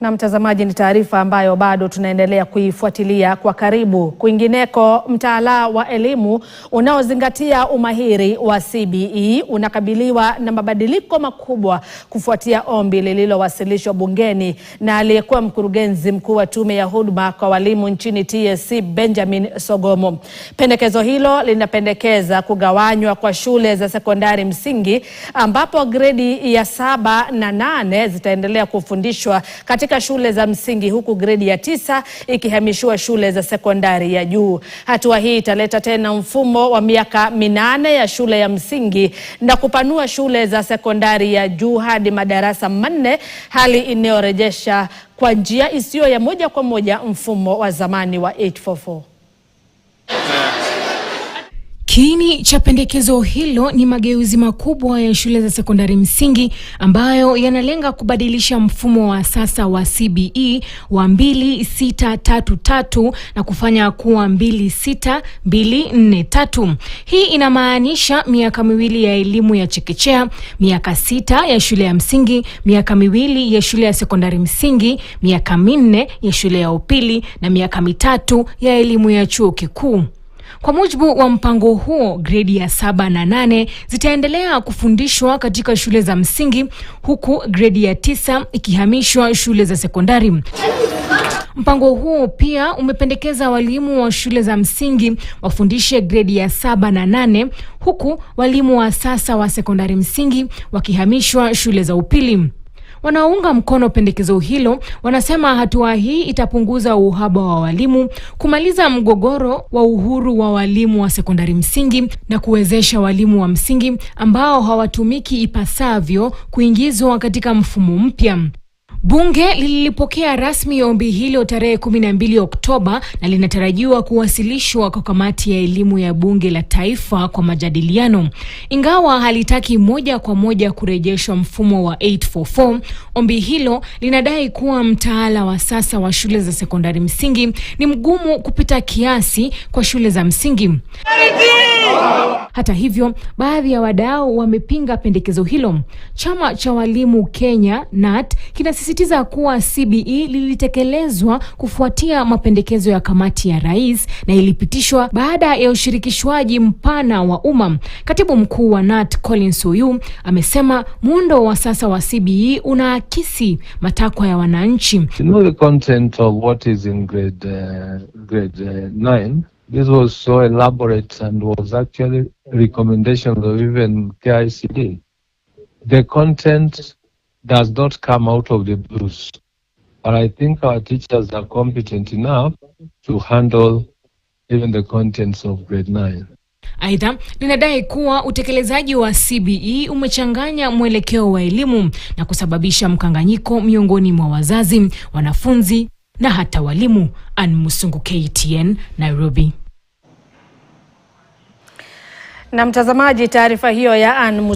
Na mtazamaji, ni taarifa ambayo bado tunaendelea kuifuatilia kwa karibu. Kwingineko, mtaala wa elimu unaozingatia umahiri wa CBE unakabiliwa na mabadiliko makubwa kufuatia ombi lililowasilishwa bungeni na aliyekuwa mkurugenzi mkuu wa tume ya huduma kwa walimu nchini TSC Benjamin Sogomo. Pendekezo hilo linapendekeza kugawanywa kwa shule za sekondari msingi ambapo gredi ya 7 na 8 zitaendelea kufundishwa katika shule za msingi huku gredi ya 9 ikihamishiwa shule za sekondari ya juu. Hatua hii italeta tena mfumo wa miaka 8 ya shule ya msingi na kupanua shule za sekondari ya juu hadi madarasa 4, hali inayorejesha kwa njia isiyo ya moja kwa moja mfumo wa zamani wa 844. Kiini cha pendekezo hilo ni mageuzi makubwa ya shule za sekondari msingi ambayo yanalenga kubadilisha mfumo wa sasa wa CBE wa 2633 na kufanya kuwa 26243. Hii inamaanisha miaka 2 ya elimu ya chekechea, miaka 6 ya shule ya msingi, miaka 2 ya shule ya sekondari msingi, miaka 4 ya shule ya upili na miaka 3 ya elimu ya chuo kikuu. Kwa mujibu wa mpango huo, gredi ya 7 na 8 zitaendelea kufundishwa katika shule za msingi huku gredi ya 9 ikihamishwa shule za sekondari. Mpango huo pia umependekeza walimu wa shule za msingi wafundishe gredi ya 7 na 8 huku walimu wa sasa wa sekondari msingi wakihamishwa shule za upili. Wanaunga mkono pendekezo hilo wanasema hatua hii itapunguza uhaba wa walimu, kumaliza mgogoro wa uhuru wa walimu wa sekondari msingi na kuwezesha walimu wa msingi ambao hawatumiki ipasavyo kuingizwa katika mfumo mpya. Bunge lilipokea rasmi ombi hilo tarehe 12 Oktoba na linatarajiwa kuwasilishwa kwa kamati ya elimu ya bunge la taifa kwa majadiliano. Ingawa halitaki moja kwa moja kurejeshwa mfumo wa 844, ombi hilo linadai kuwa mtaala wa sasa wa shule za sekondari msingi ni mgumu kupita kiasi kwa shule za msingi. Hata hivyo, baadhi ya wadau wamepinga pendekezo hilo. Chama cha walimu Kenya NAT kinasisitiza kuwa CBE lilitekelezwa kufuatia mapendekezo ya kamati ya rais na ilipitishwa baada ya ushirikishwaji mpana wa umma. Katibu mkuu wa NAT Collins Oyu amesema muundo wa sasa wa CBE unaakisi matakwa ya wananchi. You know the content of what is in grade 9. This was so elaborate and was actually recommendations of even KICD. The content does not come out of the blues, but I think our teachers are competent enough to handle even the contents of grade 9. Aidha, linadai kuwa utekelezaji wa CBE umechanganya mwelekeo wa elimu na kusababisha mkanganyiko miongoni mwa wazazi, wanafunzi na hata walimu. Ann Musungu, KTN, Nairobi. Na mtazamaji, taarifa hiyo ya Ann